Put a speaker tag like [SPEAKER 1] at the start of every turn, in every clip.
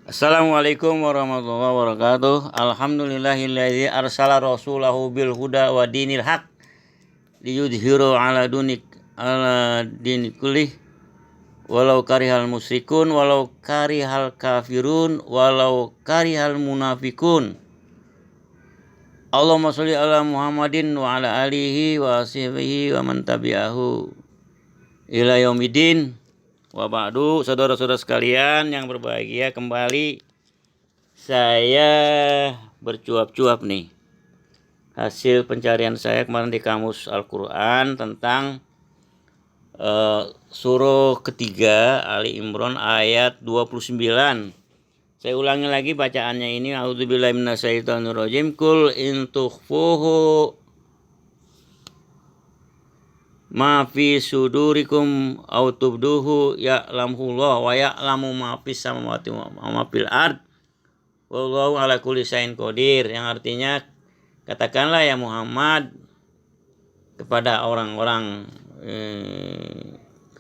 [SPEAKER 1] Assalamualaikum warahmatullahi wabarakatuh. Alhamdulillahilladzi arsala rasulahu bil huda wa dinil haq liyudhiru ala dini kullih walau karihal musyrikun walau karihal kafirun walau karihal munafikun. Allahumma sholli ala Muhammadin wa ala alihi wa ashabihi wa man tabi'ahu ila yaumidin. Wa ba'du, saudara-saudara sekalian yang berbahagia, kembali saya bercuap-cuap nih hasil pencarian saya kemarin di Kamus Al-Quran tentang surah ketiga Ali Imran ayat 29. Saya ulangi lagi bacaannya ini. A'udzubillahi minasyaitonirrajim. Kul in tukhfuhu ma fi sudurikum aw tubduhu ya'lamullah wa ya'lamu ma fis samawati wa ma fil ard wallahu ala kulli syai'in qadir, yang artinya katakanlah ya Muhammad kepada orang-orang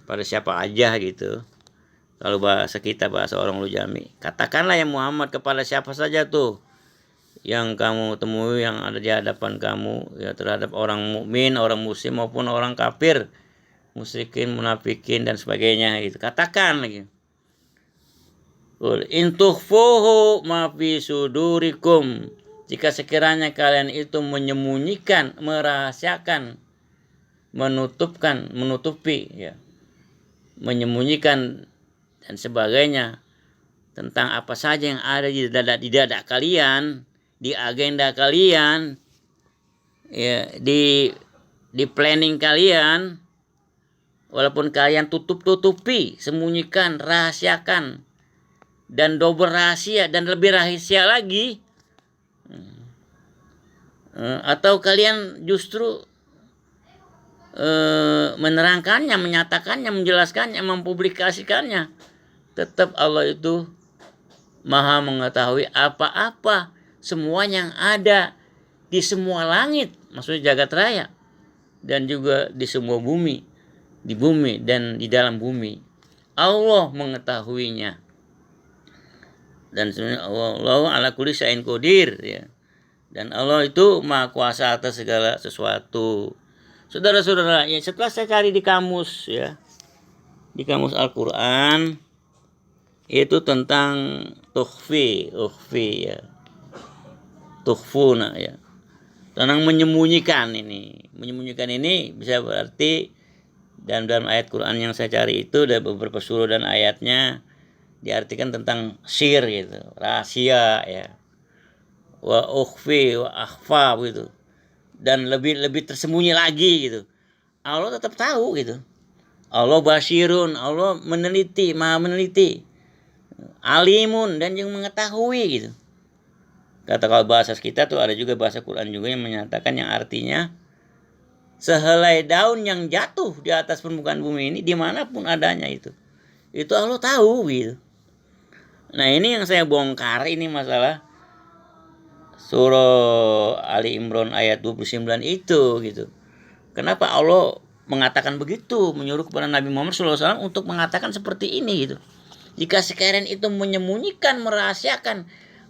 [SPEAKER 1] kepada siapa aja gitu. Kalau bahasa kita, bahasa orang Lujami, katakanlah ya Muhammad kepada siapa saja tuh yang kamu temui, yang ada di hadapan kamu, ya, terhadap orang mukmin, orang muslim maupun orang kafir, musyrikin, munafikin dan sebagainya gitu. Katakan lagi. In tukhfuhu ma fi sudurikum, jika sekiranya kalian itu menyembunyikan, merahasiakan, menutupi ya, menyembunyikan dan sebagainya tentang apa saja yang ada di dada kalian, di agenda kalian, ya, di planning kalian, walaupun kalian tutupi, sembunyikan, rahasiakan, dan double rahasia dan lebih rahasia lagi, atau kalian justru menerangkannya, menyatakannya, menjelaskannya, mempublikasikannya, tetap Allah itu Maha mengetahui apa-apa semua yang ada di semua langit, maksudnya jagat raya, dan juga di semua bumi, di bumi dan di dalam bumi. Allah mengetahuinya. Dan sebenarnya Allah ala kulli syai'in qadir, ya. Dan Allah itu Maha Kuasa atas segala sesuatu. Saudara-saudara, ya, setelah saya cari di kamus, ya, di kamus Al-Quran, itu tentang tukhfi ya, tukhfuna ya, tentang menyembunyikan ini. Menyembunyikan ini bisa berarti dalam ayat Quran yang saya cari itu ada beberapa surah dan ayatnya diartikan tentang sir gitu, rahasia ya, wa ukhfi wa akhfa gitu, dan lebih tersembunyi lagi gitu. Allah tetap tahu gitu. Allah basirun, Allah meneliti, Maha meneliti, alimun, dan yang mengetahui gitu. Kata kalau bahasa kita tuh ada juga bahasa Quran juga yang menyatakan, yang artinya sehelai daun yang jatuh di atas permukaan bumi ini, dimanapun adanya itu Allah tahu gitu. Nah, ini yang saya bongkar, ini masalah surah Ali Imran ayat 29 itu gitu. Kenapa Allah mengatakan begitu, menyuruh kepada Nabi Muhammad SAW untuk mengatakan seperti ini gitu. Jika sekalian itu menyembunyikan, merahasiakan,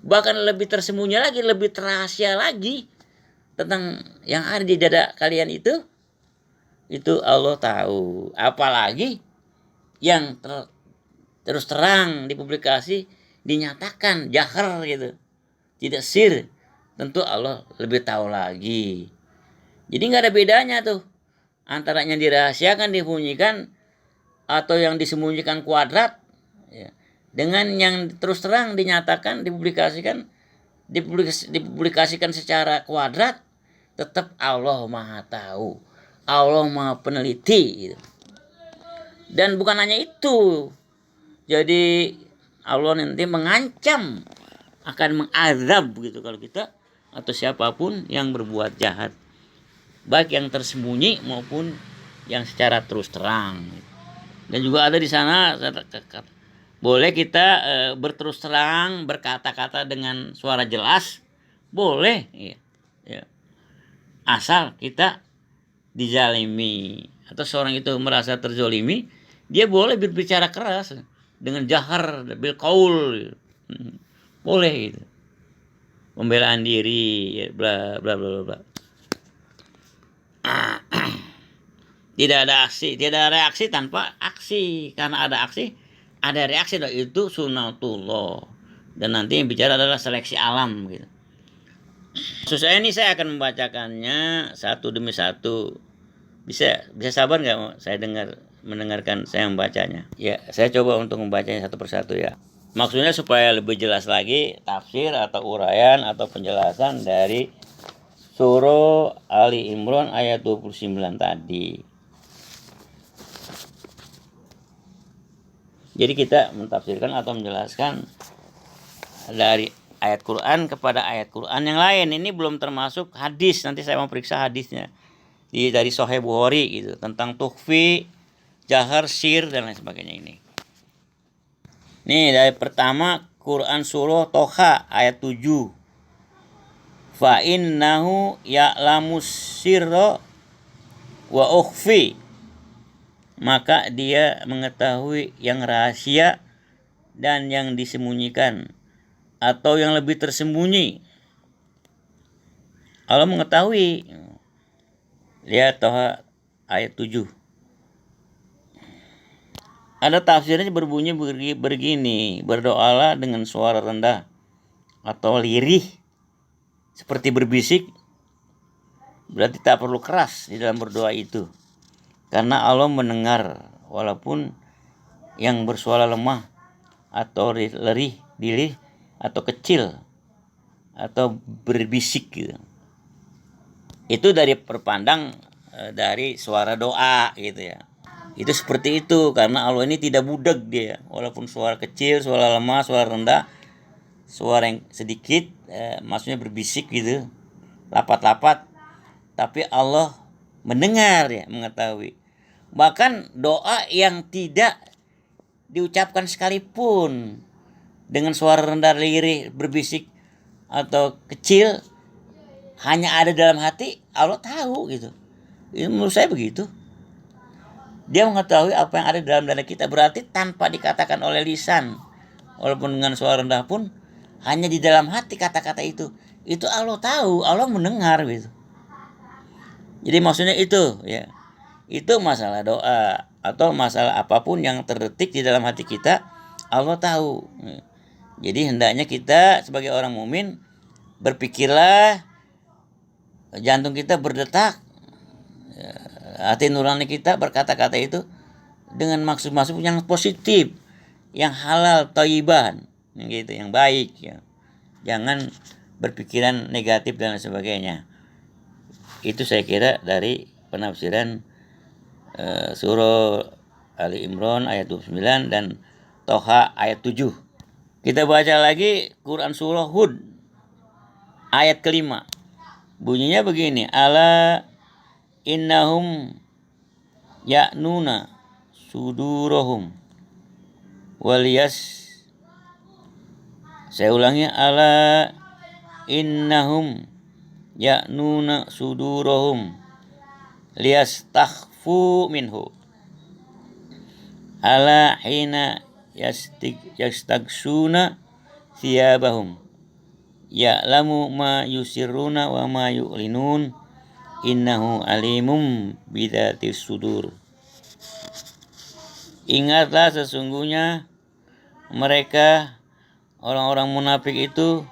[SPEAKER 1] bahkan lebih tersembunyi lagi, lebih rahasia lagi tentang yang ada di dada kalian itu Allah tahu. Apalagi yang terus terang dipublikasi, dinyatakan jahar gitu, tidak sir, tentu Allah lebih tahu lagi. Jadi nggak ada bedanya tuh antara yang dirahasiakan, disembunyikan, atau yang disembunyikan kuadrat, ya, dengan yang terus terang dinyatakan, dipublikasikan secara kuadrat, tetap Allah Maha tahu, Allah Maha peneliti gitu. Dan bukan hanya itu, jadi Allah nanti mengancam akan mengazab gitu kalau kita atau siapapun yang berbuat jahat, baik yang tersembunyi maupun yang secara terus terang. Dan juga ada di sana, boleh kita berterus terang, berkata-kata dengan suara jelas, boleh, ya. Asal kita dizalimi atau seorang itu merasa terzolimi, dia boleh berbicara keras dengan jahar bil qaul, Boleh gitu. Pembelaan diri, ya, bla bla bla bla. Tidak ada aksi, tidak ada reaksi tanpa aksi. Karena ada aksi, ada reaksi. Itu sunatullah. Dan nanti yang bicara adalah seleksi alam gitu. Susah ini saya akan membacakannya satu demi satu. Bisa sabar nggak saya mendengarkan saya membacanya? Ya, saya coba untuk membacanya satu persatu ya. Maksudnya supaya lebih jelas lagi tafsir atau uraian atau penjelasan dari surah Ali Imran ayat 29 tadi. Jadi kita mentafsirkan atau menjelaskan dari ayat Quran kepada ayat Quran yang lain. Ini belum termasuk hadis. Nanti saya mau periksa hadisnya dari Sahih Bukhari gitu tentang tukhfi, jahar, sir dan lain sebagainya ini. Nih dari pertama Quran surah Toha ayat 7. Fa innahu ya'lamus sirra wa ukhfi. Maka dia mengetahui yang rahasia dan yang disembunyikan atau yang lebih tersembunyi. Allah mengetahui. Lihat Toha ayat 7. Ada tafsirnya berbunyi begini, berdoalah dengan suara rendah atau lirih seperti berbisik. Berarti tak perlu keras di dalam berdoa itu. Karena Allah mendengar walaupun yang bersuara lemah atau lirih, atau kecil atau berbisik gitu. Itu dari perpandang dari suara doa gitu ya. Itu seperti itu karena Allah ini tidak budak dia. Walaupun suara kecil, suara lemah, suara rendah, suara yang sedikit maksudnya berbisik gitu, lapat-lapat, tapi Allah mendengar ya, mengetahui. Bahkan doa yang tidak diucapkan sekalipun dengan suara rendah, lirih, berbisik atau kecil, hanya ada dalam hati, Allah tahu gitu. Itu menurut saya begitu. Dia mengetahui apa yang ada dalam dada kita, berarti tanpa dikatakan oleh lisan, walaupun dengan suara rendah pun, hanya di dalam hati kata-kata itu Allah tahu, Allah mendengar gitu. Jadi maksudnya itu ya, itu masalah doa atau masalah apapun yang terdetik di dalam hati kita, Allah tahu. Jadi hendaknya kita sebagai orang mukmin berpikirlah, jantung kita berdetak, hati nurani kita berkata-kata itu dengan maksud-maksud yang positif, yang halal, thayyiban, gitu, yang baik ya. Jangan berpikiran negatif dan sebagainya. Itu saya kira dari penafsiran surah Ali Imran ayat 29 dan Toha ayat 7. Kita baca lagi Quran surah Hud ayat kelima. Bunyinya begini, ala innahum ya'nuna sudurahum waliyas. Saya ulangi, ala innahum ya'nuna sudurahum liyastakhfu minhu ala hina yastagsuna thiyabahum ya'lamu ma yusirruna wa ma yu'linun innahu alimum bidatis sudur. Ingatlah sesungguhnya mereka orang-orang munafik itu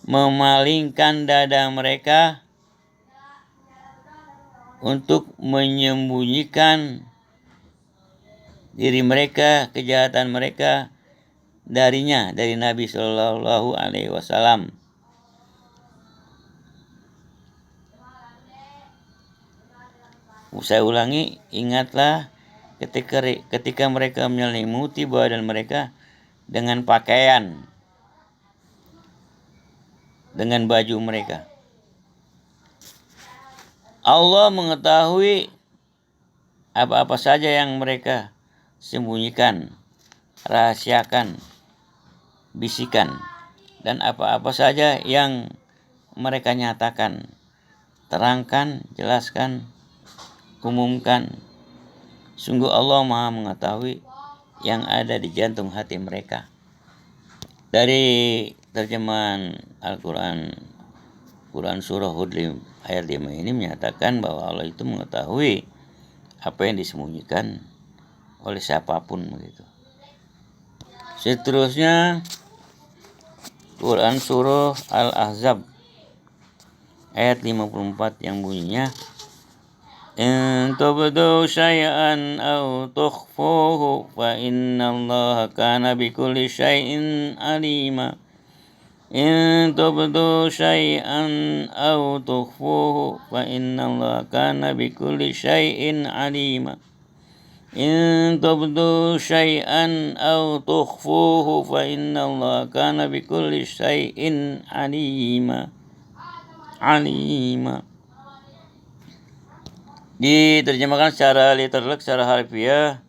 [SPEAKER 1] memalingkan dada mereka untuk menyembunyikan diri mereka, kejahatan mereka darinya, dari Nabi Shallallahu Alaihi Wasallam. Saya ulangi, ingatlah ketika mereka menyelimuti badan mereka dengan pakaian, dengan baju mereka. Allah mengetahui apa-apa saja yang mereka sembunyikan, rahasiakan, bisikan, dan apa-apa saja yang mereka nyatakan, terangkan, jelaskan, umumkan. Sungguh Allah Maha mengetahui yang ada di jantung hati mereka. Dari terjemahan Al-Quran, Quran Surah Hud ayat 5 ini menyatakan bahwa Allah itu mengetahui apa yang disembunyikan oleh siapapun begitu. Seterusnya Quran Surah Al-Ahzab ayat 54 yang bunyinya, in tubdu syai'an aw tukhfuhu fa innallaha kana bikulli syai'in alima. In tubdu syai'an aw tukhfuhu fa innallaha kana bikulli syai'in alima. In tubdu syai'an aw tukhfuhu fa innallaha kana bikulli syai'in alima. Diterjemahkan secara literal, secara harfiah,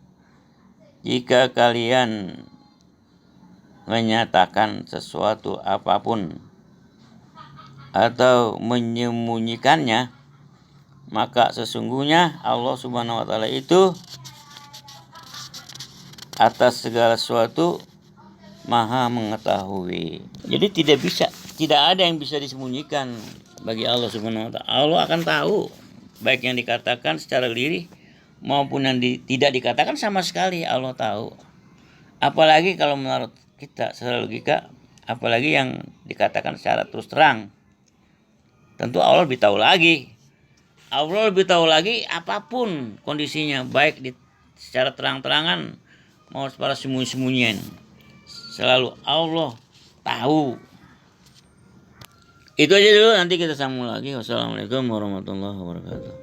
[SPEAKER 1] jika kalian menyatakan sesuatu apapun atau menyembunyikannya, maka sesungguhnya Allah Subhanahu wa taala itu atas segala sesuatu Maha mengetahui. Jadi tidak ada yang bisa disembunyikan bagi Allah Subhanahu wa taala. Allah akan tahu baik yang dikatakan secara lirih maupun yang tidak dikatakan, sama sekali Allah tahu. Apalagi kalau menurut kita secara logika, apalagi yang dikatakan secara terus terang. Tentu Allah lebih tahu lagi. Allah lebih tahu lagi apapun kondisinya, baik secara terang-terangan mau secara sembunyi-sembunyian. Selalu Allah tahu. Itu aja dulu, nanti kita sambung lagi. Wassalamualaikum warahmatullahi wabarakatuh.